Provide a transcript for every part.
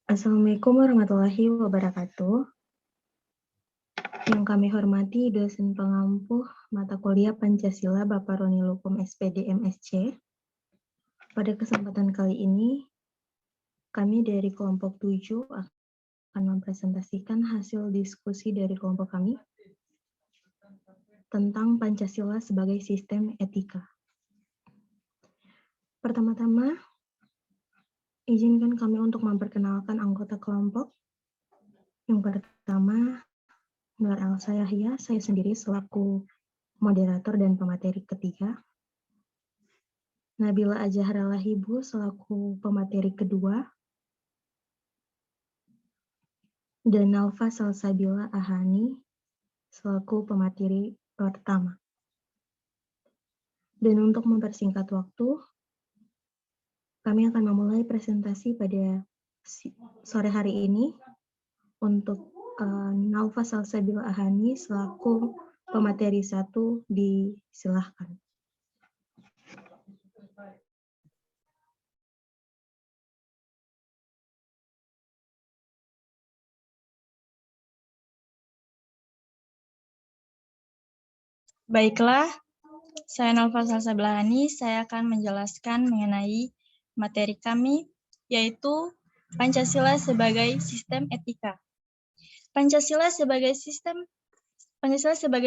Assalamualaikum warahmatullahi wabarakatuh. Yang kami hormati dosen pengampu mata kuliah Pancasila Bapak Roni Lukum SPD MSc. Pada kesempatan kali ini, kami dari kelompok 7 akan mempresentasikan hasil diskusi dari kelompok kami tentang Pancasila sebagai sistem etika. Pertama-tama, izinkan kami untuk memperkenalkan anggota kelompok. Yang pertama, Nur Elsa Yahya, saya sendiri selaku moderator dan pemateri ketiga. Nabila Azahra Lahibu selaku pemateri kedua. Dan Nalfa Salsabila Ahani selaku pemateri pertama. Dan untuk mempersingkat waktu, kami akan memulai presentasi pada sore hari ini untuk Nalfa Salsabila Ahani selaku pemateri 1 disilahkan. Baiklah, saya Nalfa Salsabila Ahani, saya akan menjelaskan mengenai materi kami, yaitu Pancasila sebagai sistem etika. Pancasila sebagai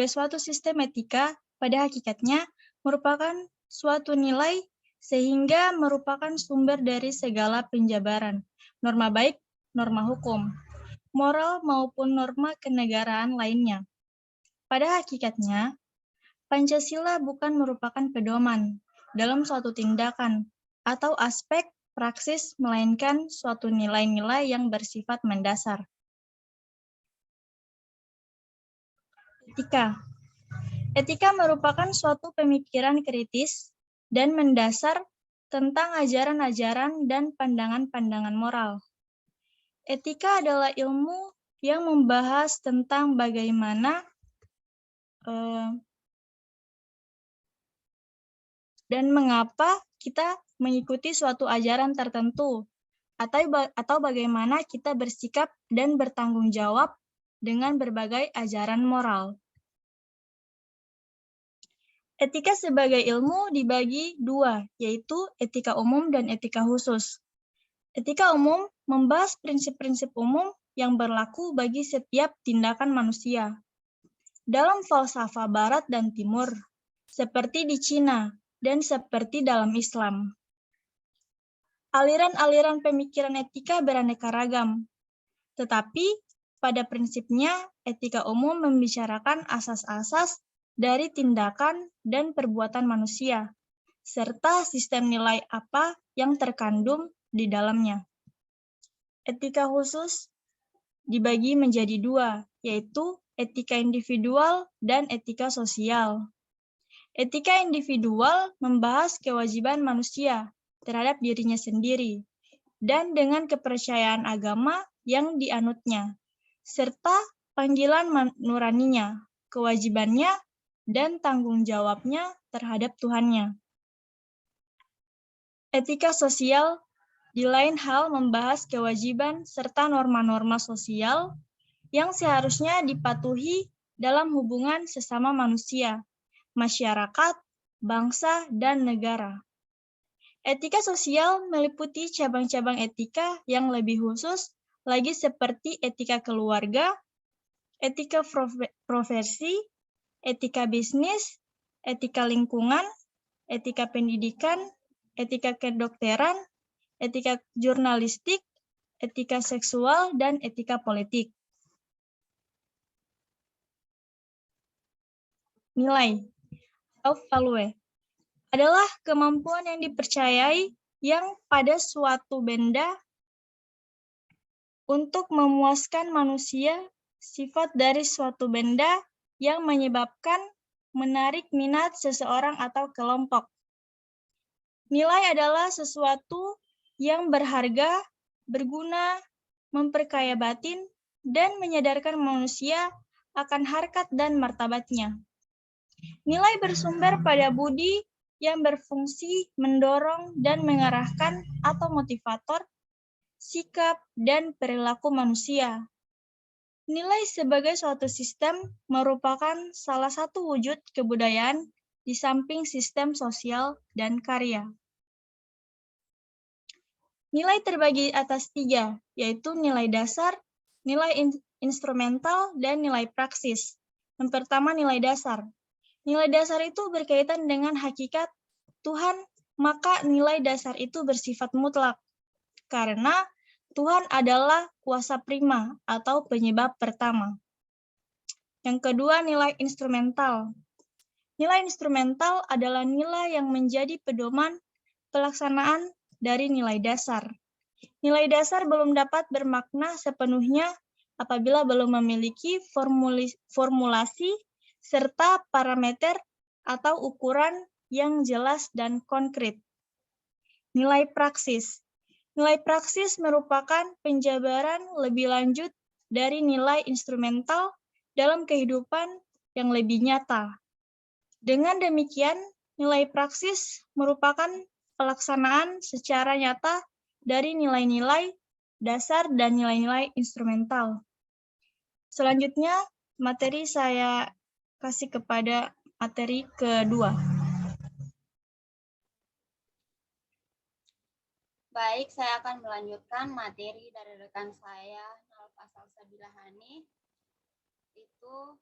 suatu sistem etika pada hakikatnya merupakan suatu nilai sehingga merupakan sumber dari segala penjabaran, norma baik, norma hukum, moral maupun norma kenegaraan lainnya. Pada hakikatnya, Pancasila bukan merupakan pedoman dalam suatu tindakan atau aspek praksis, melainkan suatu nilai-nilai yang bersifat mendasar. Etika. Etika merupakan suatu pemikiran kritis dan mendasar tentang ajaran-ajaran dan pandangan-pandangan moral. Etika adalah ilmu yang membahas tentang bagaimana dan mengapa kita mengikuti suatu ajaran tertentu, atau bagaimana kita bersikap dan bertanggung jawab dengan berbagai ajaran moral. Etika sebagai ilmu dibagi dua, yaitu etika umum dan etika khusus. Etika umum membahas prinsip-prinsip umum yang berlaku bagi setiap tindakan manusia. Dalam falsafah Barat dan Timur, seperti di Cina, dan seperti dalam Islam. Aliran-aliran pemikiran etika beraneka ragam, tetapi pada prinsipnya etika umum membicarakan asas-asas dari tindakan dan perbuatan manusia, serta sistem nilai apa yang terkandung di dalamnya. Etika khusus dibagi menjadi dua, yaitu etika individual dan etika sosial. Etika individual membahas kewajiban manusia terhadap dirinya sendiri dan dengan kepercayaan agama yang dianutnya, serta panggilan nuraninya, kewajibannya, dan tanggung jawabnya terhadap Tuhannya. Etika sosial di lain hal membahas kewajiban serta norma-norma sosial yang seharusnya dipatuhi dalam hubungan sesama manusia, masyarakat, bangsa, dan negara. Etika sosial meliputi cabang-cabang etika yang lebih khusus lagi seperti etika keluarga, etika profesi, etika bisnis, etika lingkungan, etika pendidikan, etika kedokteran, etika jurnalistik, etika seksual, dan etika politik. Nilai atau value adalah kemampuan yang dipercayai yang pada suatu benda untuk memuaskan manusia, sifat dari suatu benda yang menyebabkan menarik minat seseorang atau kelompok. Nilai adalah sesuatu yang berharga, berguna, memperkaya batin, dan menyadarkan manusia akan harkat dan martabatnya. Nilai bersumber pada budi yang berfungsi mendorong dan mengarahkan atau motivator sikap dan perilaku manusia. Nilai sebagai suatu sistem merupakan salah satu wujud kebudayaan di samping sistem sosial dan karya. Nilai terbagi atas 3, yaitu nilai dasar, nilai instrumental, dan nilai praksis. Yang pertama, nilai dasar. Nilai dasar itu berkaitan dengan hakikat Tuhan, maka nilai dasar itu bersifat mutlak, karena Tuhan adalah kuasa prima atau penyebab pertama. Yang kedua, nilai instrumental. Nilai instrumental adalah nilai yang menjadi pedoman pelaksanaan dari nilai dasar. Nilai dasar belum dapat bermakna sepenuhnya apabila belum memiliki formulasi serta parameter atau ukuran yang jelas dan konkret. Nilai praksis. Nilai praksis merupakan penjabaran lebih lanjut dari nilai instrumental dalam kehidupan yang lebih nyata. Dengan demikian, nilai praksis merupakan pelaksanaan secara nyata dari nilai-nilai dasar dan nilai-nilai instrumental. Selanjutnya, materi saya kasih kepada materi kedua. Baik, saya akan melanjutkan materi dari rekan saya, Nalfasal Sabila Hani. Itu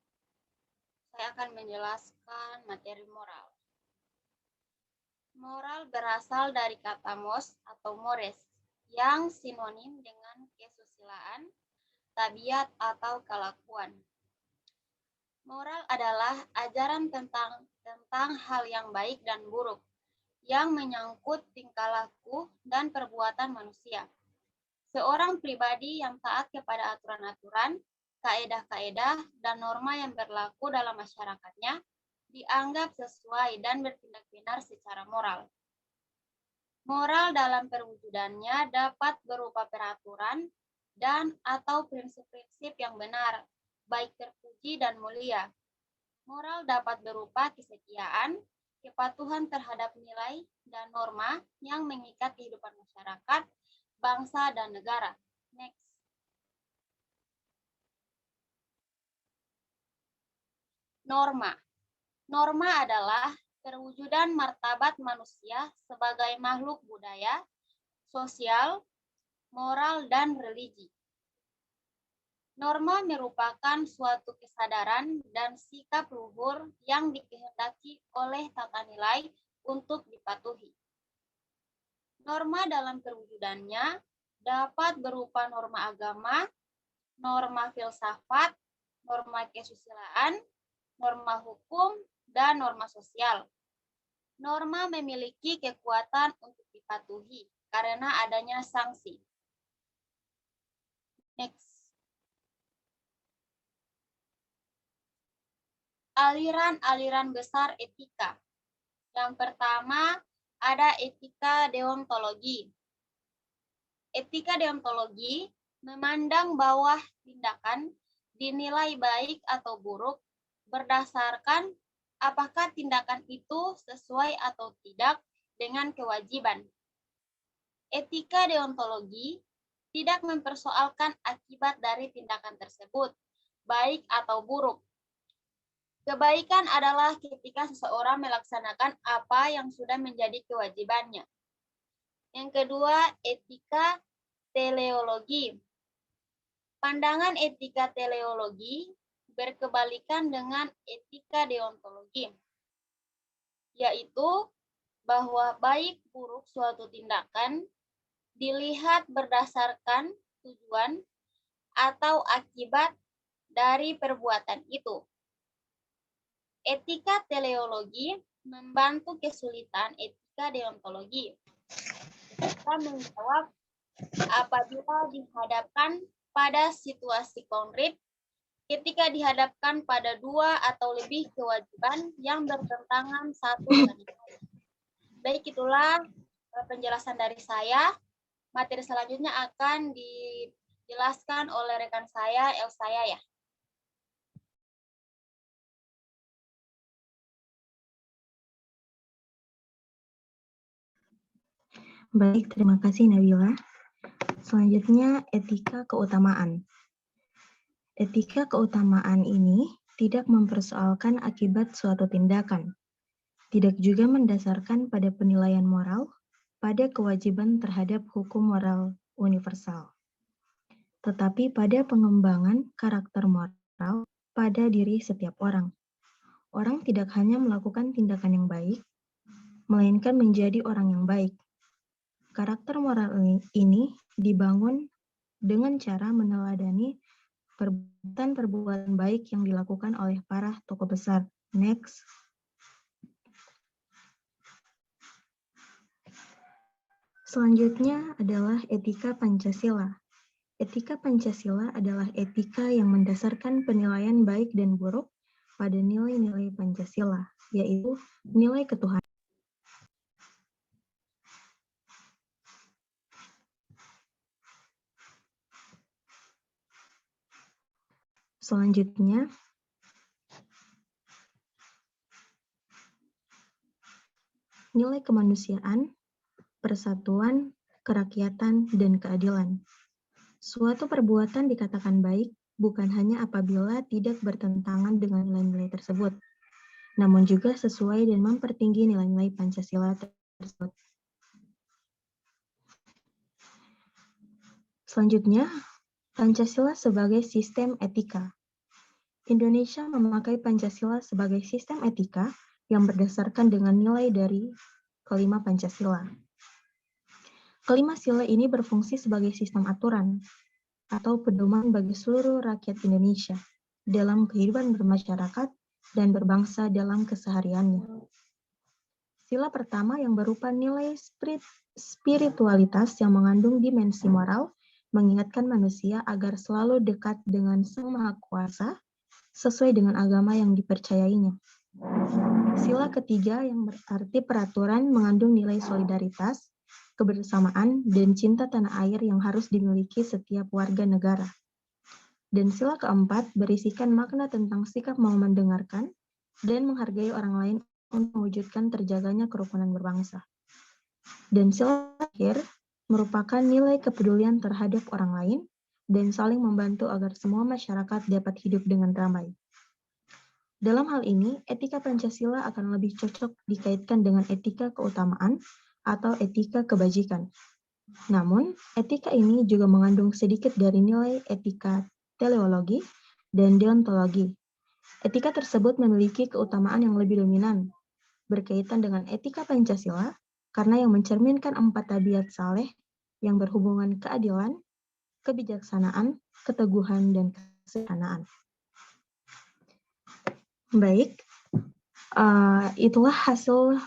saya akan menjelaskan materi moral. Moral berasal dari kata mos atau mores, yang sinonim dengan kesusilaan, tabiat atau kelakuan. Moral adalah ajaran tentang hal yang baik dan buruk, yang menyangkut tingkah laku dan perbuatan manusia. Seorang pribadi yang taat kepada aturan-aturan, kaedah-kaedah, dan norma yang berlaku dalam masyarakatnya dianggap sesuai dan bertindak benar secara moral. Moral dalam perwujudannya dapat berupa peraturan dan atau prinsip-prinsip yang benar, baik terpuji dan mulia. Moral dapat berupa kesetiaan, kepatuhan terhadap nilai dan norma yang mengikat kehidupan masyarakat, bangsa, dan negara. Next. Norma. Norma adalah perwujudan martabat manusia sebagai makhluk budaya, sosial, moral, dan religi. Norma merupakan suatu kesadaran dan sikap luhur yang dikehendaki oleh tata nilai untuk dipatuhi. Norma dalam perwujudannya dapat berupa norma agama, norma filsafat, norma kesusilaan, norma hukum, dan norma sosial. Norma memiliki kekuatan untuk dipatuhi karena adanya sanksi. Next. Aliran-aliran besar etika. Yang pertama, ada etika deontologi. Etika deontologi memandang bahwa tindakan dinilai baik atau buruk berdasarkan apakah tindakan itu sesuai atau tidak dengan kewajiban. Etika deontologi tidak mempersoalkan akibat dari tindakan tersebut, baik atau buruk. Kebaikan adalah ketika seseorang melaksanakan apa yang sudah menjadi kewajibannya. Yang kedua, etika teleologi. Pandangan etika teleologi berkebalikan dengan etika deontologi, yaitu bahwa baik buruk suatu tindakan dilihat berdasarkan tujuan atau akibat dari perbuatan itu. Etika teleologi membantu kesulitan etika deontologi. Kita menjawab apabila dihadapkan pada situasi konkret, ketika dihadapkan pada dua atau lebih kewajiban yang bertentangan satu dengan lain. Baik, itulah penjelasan dari saya. Materi selanjutnya akan dijelaskan oleh rekan saya, Elsaya ya. Baik, terima kasih Nabila. Selanjutnya, etika keutamaan. Etika keutamaan ini tidak mempersoalkan akibat suatu tindakan, tidak juga mendasarkan pada penilaian moral, pada kewajiban terhadap hukum moral universal, tetapi pada pengembangan karakter moral pada diri setiap orang. Orang tidak hanya melakukan tindakan yang baik, melainkan menjadi orang yang baik. Karakter moral ini dibangun dengan cara meneladani perbuatan-perbuatan baik yang dilakukan oleh para tokoh besar. Next. Selanjutnya adalah etika Pancasila. Etika Pancasila adalah etika yang mendasarkan penilaian baik dan buruk pada nilai-nilai Pancasila, yaitu nilai ketuhanan. Selanjutnya, nilai kemanusiaan, persatuan, kerakyatan, dan keadilan. Suatu perbuatan dikatakan baik bukan hanya apabila tidak bertentangan dengan nilai-nilai tersebut, namun juga sesuai dan mempertinggi nilai-nilai Pancasila tersebut. Selanjutnya, Pancasila sebagai sistem etika. Indonesia memakai Pancasila sebagai sistem etika yang berdasarkan dengan nilai dari kelima Pancasila. Kelima sila ini berfungsi sebagai sistem aturan atau pedoman bagi seluruh rakyat Indonesia dalam kehidupan bermasyarakat dan berbangsa dalam kesehariannya. Sila pertama yang berupa nilai spiritualitas yang mengandung dimensi moral mengingatkan manusia agar selalu dekat dengan Sang Maha Kuasa sesuai dengan agama yang dipercayainya. Sila ketiga yang berarti peraturan mengandung nilai solidaritas, kebersamaan, dan cinta tanah air yang harus dimiliki setiap warga negara. Dan sila keempat berisikan makna tentang sikap mau mendengarkan dan menghargai orang lain untuk mewujudkan terjaganya kerukunan berbangsa. Dan sila terakhir merupakan nilai kepedulian terhadap orang lain dan saling membantu agar semua masyarakat dapat hidup dengan damai. Dalam hal ini, etika Pancasila akan lebih cocok dikaitkan dengan etika keutamaan atau etika kebajikan. Namun, etika ini juga mengandung sedikit dari nilai etika teleologi dan deontologi. Etika tersebut memiliki keutamaan yang lebih dominan, berkaitan dengan etika Pancasila, karena yang mencerminkan 4 tabiat saleh yang berhubungan keadilan, kebijaksanaan, keteguhan, dan kesederhanaan. Baik, itulah hasil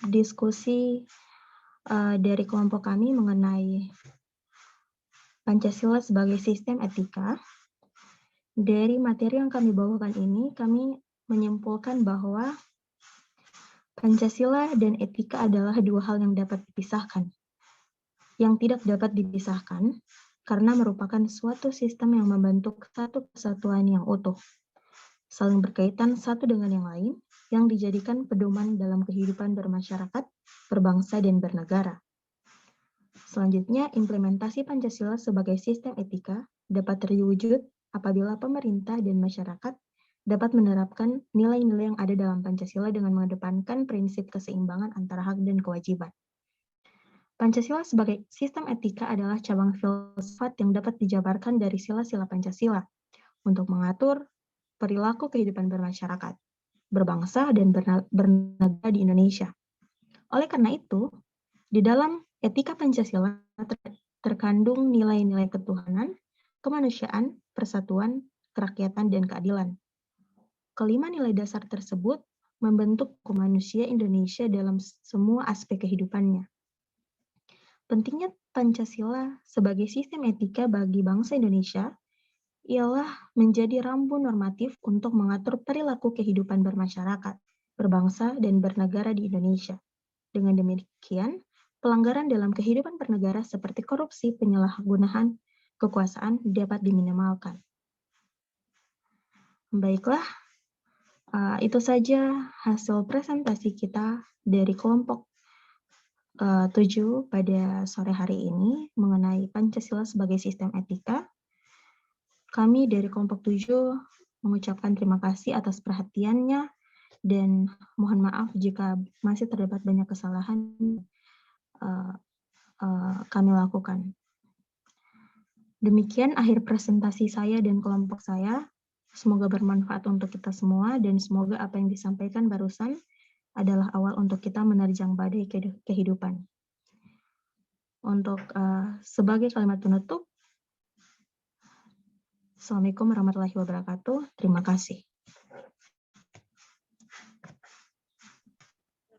diskusi dari kelompok kami mengenai Pancasila sebagai sistem etika. Dari materi yang kami bawakan ini, kami menyimpulkan bahwa Pancasila dan etika adalah dua hal yang dapat dipisahkan. Yang tidak dapat dipisahkan karena merupakan suatu sistem yang membentuk satu kesatuan yang utuh, saling berkaitan satu dengan yang lain, yang dijadikan pedoman dalam kehidupan bermasyarakat, berbangsa, dan bernegara. Selanjutnya, implementasi Pancasila sebagai sistem etika dapat terwujud apabila pemerintah dan masyarakat dapat menerapkan nilai-nilai yang ada dalam Pancasila dengan mengedepankan prinsip keseimbangan antara hak dan kewajiban. Pancasila sebagai sistem etika adalah cabang filsafat yang dapat dijabarkan dari sila-sila Pancasila untuk mengatur perilaku kehidupan bermasyarakat, berbangsa, dan bernegara di Indonesia. Oleh karena itu, di dalam etika Pancasila terkandung nilai-nilai ketuhanan, kemanusiaan, persatuan, kerakyatan, dan keadilan. Kelima nilai dasar tersebut membentuk manusia Indonesia dalam semua aspek kehidupannya. Pentingnya Pancasila sebagai sistem etika bagi bangsa Indonesia ialah menjadi rambu normatif untuk mengatur perilaku kehidupan bermasyarakat, berbangsa, dan bernegara di Indonesia. Dengan demikian, pelanggaran dalam kehidupan bernegara seperti korupsi, penyalahgunaan kekuasaan dapat diminimalkan. Baiklah, itu saja hasil presentasi kita dari kelompok 7 pada sore hari ini mengenai Pancasila sebagai sistem etika. Kami dari kelompok 7 mengucapkan terima kasih atas perhatiannya dan mohon maaf jika masih terdapat banyak kesalahan kami lakukan. Demikian akhir presentasi saya dan kelompok saya. Semoga bermanfaat untuk kita semua dan semoga apa yang disampaikan barusan adalah awal untuk kita menerjang badai kehidupan. Untuk sebagai kalimat penutup, Assalamualaikum warahmatullahi wabarakatuh. Terima kasih.